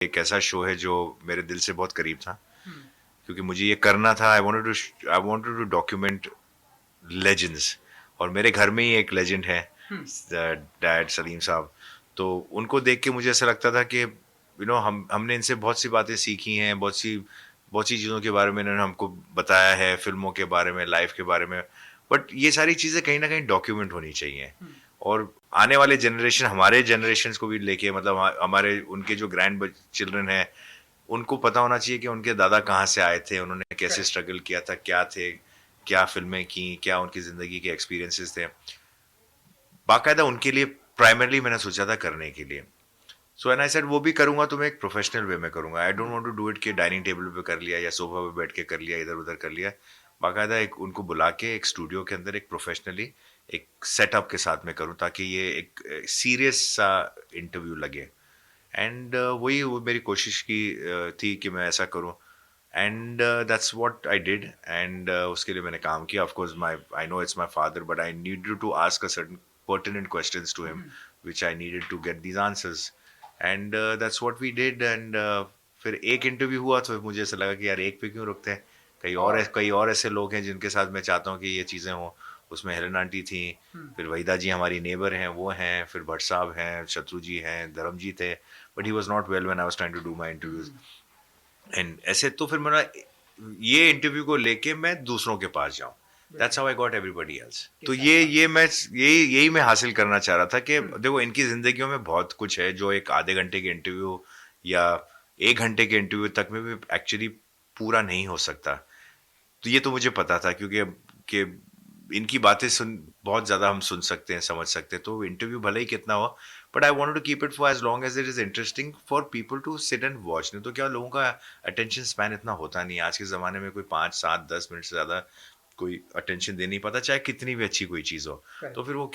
एक ऐसा शो है जो मेरे दिल से बहुत करीब था, क्योंकि मुझे ये करना था। I wanted to document legends, और मेरे घर में ही एक लेजेंड है, डैड सलीम साहब। तो उनको देख के मुझे ऐसा लगता था कि हमने इनसे बहुत सी बातें सीखी हैं, बहुत सी चीज़ों के बारे में इन्होंने हमको बताया है, फिल्मों के बारे में, लाइफ के बारे में। बट ये सारी चीज़ें कहीं ना कहीं डॉक्यूमेंट होनी चाहिए, और आने वाले जनरेशन, हमारे जनरेशन को भी लेके, मतलब हमारे उनके जो ग्रैंड चिल्ड्रन हैं, उनको पता होना चाहिए कि उनके दादा कहाँ से आए थे, उन्होंने कैसे स्ट्रगल किया था, क्या थे, क्या फिल्में की, क्या उनकी ज़िंदगी के एक्सपीरियंसेस थे। बाकायदा उनके लिए प्राइमरली मैंने सोचा था करने के लिए। सो एंड आई सेड वो भी करूंगा तो मैं एक प्रोफेशनल वे में करूंगा। I don't want to do it कि डाइनिंग टेबल पे कर लिया या सोफा पे बैठ के कर लिया, इधर उधर कर लिया। बाकायदा एक उनको बुला के एक स्टूडियो के अंदर एक प्रोफेशनली एक सेटअप के साथ में करूं, ताकि ये एक सीरियस सा इंटरव्यू लगे। एंड वही वो मेरी कोशिश की थी कि मैं ऐसा करूं। And that's what I did. And उसके लिए मैंने काम किया। Of course my I know it's my father, but I needed to ask a certain pertinent questions to him, which I needed to get these answers. And that's what we did. And फिर एक interview हुआ तो मुझे ऐसा लगा कि यार एक पे क्यों रुकते हैं, कई और ऐसे लोग हैं जिनके साथ मैं चाहता हूँ कि ये चीज़ें हों। उसमें हेलन आंटी थी, फिर वहीदा जी हमारी नेबर हैं, वो हैं, फिर भट्ट साहब हैं, शत्रु जी हैं, धर्मजीत है। But he was not well when I was trying to do my interviews. And ऐसे तो फिर मेरा ये इंटरव्यू को लेके मैं दूसरों के पास जाऊं। That's how I got everybody else. तो यही मैं हासिल करना चाह रहा था कि देखो, इनकी जिंदगियों में बहुत कुछ है जो एक आधे घंटे के इंटरव्यू या 1 घंटे के इंटरव्यू तक में भी एक्चुअली पूरा नहीं हो सकता। तो ये तो मुझे पता था, क्योंकि कि इनकी बातें सुन बहुत ज़्यादा हम सुन सकते हैं, समझ सकते हैं। तो इंटरव्यू भले ही कितना हो, but I wanted to keep it for as long as it is interesting for people to sit and watch. नहीं तो क्या, लोगों का अटेंशन स्पैन इतना होता नहीं। आज के ज़माने में कोई 5 7 10 मिनट से ज़्यादा कोई अटेंशन दे नहीं पाता, चाहे कितनी भी अच्छी कोई चीज़ हो। तो फिर वो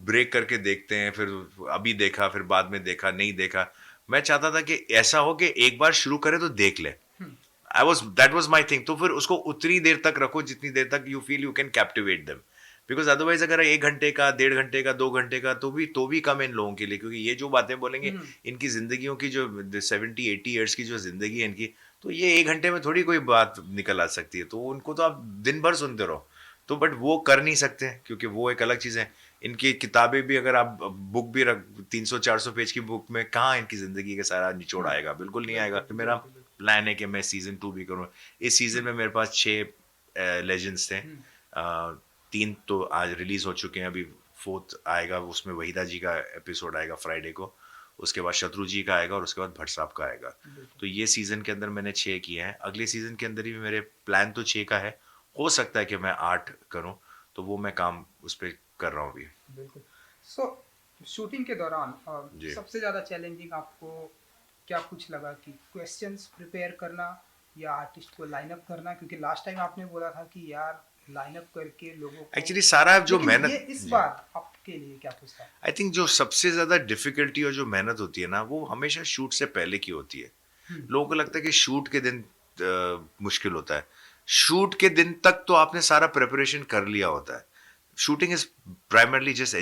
ब्रेक करके देखते हैं, फिर अभी देखा, फिर बाद में देखा, नहीं देखा। मैं चाहता था कि ऐसा हो कि एक बार शुरू करें तो देख ले। That was my thing. तो फिर उसको उतनी देर तक रखो जितनी देर तक you feel you can captivate them. Because otherwise अगर 1 घंटे का, 1.5 घंटे का, 2 घंटे का, तो भी कम है इन लोगों के लिए। क्योंकि ये जो बातें बोलेंगे, इनकी जिंदगियों की जो 70 80 ईयर्स की जो जिंदगी है इनकी, तो ये 1 घंटे में थोड़ी कोई बात निकल आ सकती है। तो उनको तो आप दिन भर सुनते रहो। तो बट वो कर नहीं सकते, क्योंकि वो एक अलग चीज़ है। इनकी किताबें भी, अगर आप बुक भी रख, 300 400 पेज की बुक में कहाँ इनकी जिंदगी का सारा निचोड़ आएगा? बिल्कुल नहीं आएगा। तो मेरा प्लान है कि मैं सीजन 2 भी करूँ। इस सीजन में मेरे पास 6 लेजेंड्स थे। 3 तो आज रिलीज हो चुके हैं, अभी 4th आएगा, उसमें वहीदा जी का एपिसोड आएगा फ्राइडे को। उसके बाद शत्रु जी का आएगा, और उसके बाद भट्ट साहब का आएगा। तो ये सीजन के अंदर मैंने 6 किए हैं। अगले सीजन के अंदर ही मेरे प्लान तो 6 का है। हो सकता है कि मैं 8 करूं। तो वो मैं काम उस पर कर रहा हूँ अभी। बिल्कुल। सो शूटिंग के दौरान जी। सबसे ज़्यादा चैलेंजिंग आपको क्या कुछ लगा? कि क्वेश्चंस प्रिपेयर करना या आर्टिस्ट को लाइन अप करना? क्योंकि लास्ट टाइम आपने बोला था कि यार लाइन अप करके लोगों को, एक्चुअली सारा जो लेकिन ये मेहनत, इस जी, बार आपके लिए क्या कुछ था? आई थिंक जो सबसे ज्यादा डिफिकल्टी और जो मेहनत होती है ना, वो हमेशा शूट से पहले की होती है। लोगों को लगता है कि शूट के दिन मुश्किल होता है। शूट के दिन तक तो आपने सारा प्रिपरेशन कर लिया होता है। Shooting is primarily just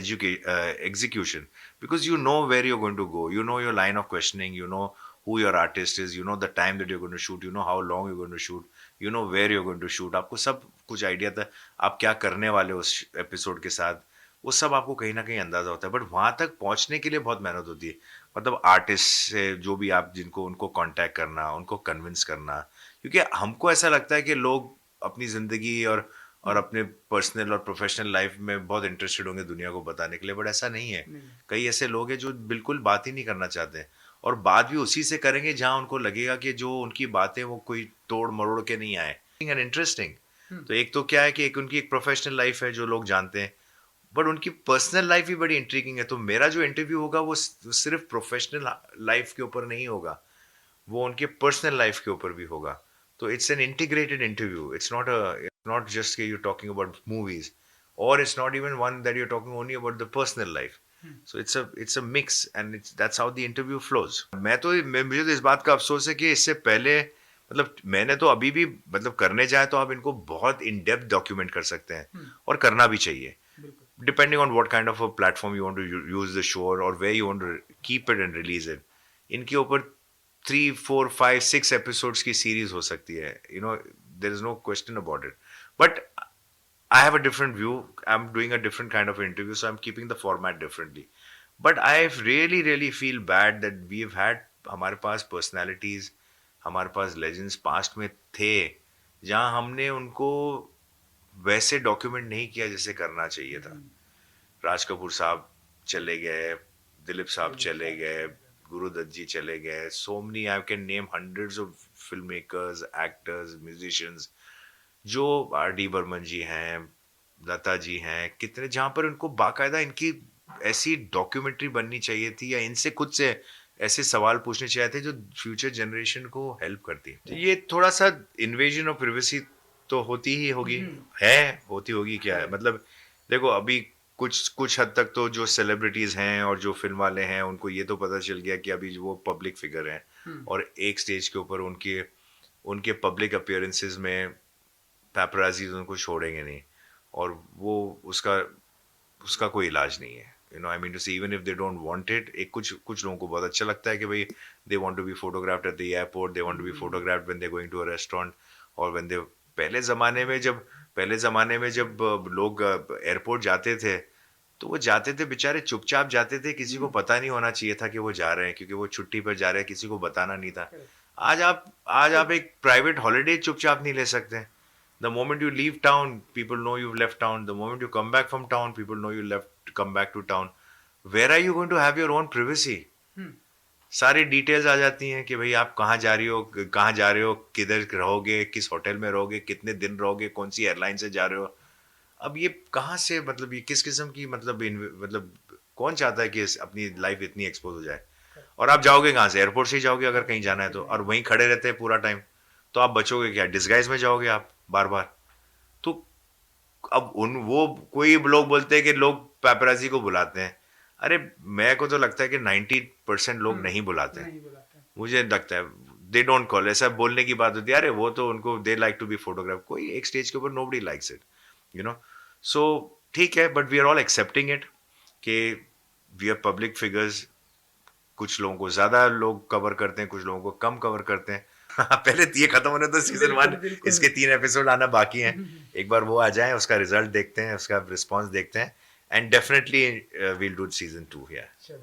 execution, because you know where you're going to go, you know your line of questioning, you know who your artist is, you know the time that you're going to shoot, you know how long you're going to shoot, you know where you're going to shoot। आपको सब कुछ idea था, आप क्या करने वाले हो उस एपिसोड के साथ। वो सब आपको कहीं ना कहीं अंदाजा होता है। बट वहां तक पहुंचने के लिए बहुत मेहनत होती है। मतलब आर्टिस्ट से जो भी आप जिनको उनको कांटेक्ट करना, उनको कन्विंस करना। क्योंकि हमको ऐसा लगता है कि लोग अपनी जिंदगी और अपने पर्सनल और प्रोफेशनल लाइफ में बहुत इंटरेस्टेड होंगे दुनिया को बताने के लिए, बट ऐसा नहीं है। नहीं। कई ऐसे लोग हैं जो बिल्कुल बात ही नहीं करना चाहते हैं, और बात भी उसी से करेंगे जहां उनको लगेगा कि जो उनकी बातें वो कोई तोड़ मरोड़ के नहीं आए एंड इंटरेस्टिंग। तो एक तो क्या है कि एक उनकी एक प्रोफेशनल लाइफ है जो लोग जानते हैं, बट उनकी पर्सनल लाइफ भी बड़ी इंट्रीगिंग है। तो मेरा जो इंटरव्यू होगा वो सिर्फ प्रोफेशनल लाइफ के ऊपर नहीं होगा, वो उनके पर्सनल लाइफ के ऊपर भी होगा। तो it's an integrated interview. It's not just कि you're talking about movies, or it's not even one that you're talking only about the personal life. So it's a mix, and that's how the interview flows. मुझे तो इस बात का अफसोस है कि इससे पहले, मतलब मैंने तो अभी भी, मतलब करने जाए तो आप इनको बहुत इन डेप्थ डॉक्यूमेंट कर सकते हैं, और करना भी चाहिए, बिल्कुल। Depending on what kind of a platform you want to use the show, और where you want to keep it and release it. इनके ऊपर 3, 4, 5, 6 एपिसोड्स की सीरीज हो सकती है, you know, there is no question about it, but I have a different view. I'm doing a different kind of interview, so I'm keeping the format differently. But I really, really feel bad that we've had हमारे पास personalities, हमारे पास legends past में थे, जहाँ हमने उनको वैसे document नहीं किया जैसे करना चाहिए था. राज कपूर साहब चले गए, दिलीप साहब चले गए, गुरुदत्त जी चले गए, so many I can name hundreds of filmmakers, actors, musicians जो आर डी बर्मन जी हैं, लता जी हैं, कितने, जहाँ पर उनको बाकायदा इनकी ऐसी डॉक्यूमेंट्री बननी चाहिए थी या इनसे खुद से ऐसे सवाल पूछने चाहिए थे जो फ्यूचर जनरेशन को हेल्प करती है. तो ये थोड़ा सा इन्वेजन ऑफ प्रिवेसी तो होती ही होगी, होती होगी, क्या है मतलब. देखो अभी कुछ कुछ हद तक तो जो सेलिब्रिटीज हैं और जो फिल्म वाले हैं उनको ये तो पता चल गया कि अभी वो पब्लिक फिगर हैं और एक स्टेज के ऊपर उनके उनके पब्लिक अपीयरेंसेस में पैपराजीज उनको छोड़ेंगे नहीं, और वो उसका उसका कोई इलाज नहीं है. You know, I mean to say, even if they don't want it, एक कुछ कुछ लोगों को बहुत अच्छा लगता है कि भाई they want to be photographed at the airport, they want to be photographed when they going to a restaurant, और व्हेन दे पहले ज़माने में जब लोग एयरपोर्ट जाते थे तो वो जाते थे बेचारे, चुपचाप जाते थे, किसी को पता नहीं होना चाहिए था कि वो जा रहे हैं, क्योंकि वो छुट्टी पर जा रहे हैं, किसी को बताना नहीं था. आज आप एक प्राइवेट हॉलिडे चुपचाप नहीं ले सकते. The moment you leave town, people know you've left town. The moment you come back from town, people know come back to town. Where are you going to have your own privacy? सारी details आ जाती हैं कि भाई आप कहाँ जा रहे हो, किधर रहोगे, किस होटल में रहोगे, कितने दिन रहोगे, कौन सी एयरलाइन से जा रहे हो. अब ये कहाँ से, मतलब ये किस किस्म की, मतलब कौन चाहता है कि अपनी लाइफ इतनी एक्सपोज हो जाए. और आप जाओगे कहाँ से, एयरपोर्ट से ही जाओगे अगर कहीं जाना है तो, और वहीं खड़े रहते हैं पूरा टाइम, तो आप बचोगे क्या, डिस्गाइज में जाओगे आप बार बार. तो अब वो कोई लोग बोलते हैं कि लोग पैपराजी को बुलाते हैं. अरे मेरे को तो लगता है कि 90% लोग नहीं बुलाते हैं. मुझे लगता है दे डोंट कॉल. ऐसा बोलने की बात होती है, अरे वो तो उनको they like to be photograph. कोई एक स्टेज के ऊपर nobody likes it, you know. So ठीक है, but we are all accepting it कि वी आर पब्लिक फिगर्स. कुछ लोगों को ज्यादा लोग कवर करते हैं, कुछ लोगों को कम कवर करते हैं. पहले ये खत्म होने तो सीजन 1, इसके 3 एपिसोड आना बाकी हैं. एक बार वो आ जाए, उसका रिजल्ट देखते हैं, उसका रिस्पॉन्स देखते हैं, and definitely will do season 2 here.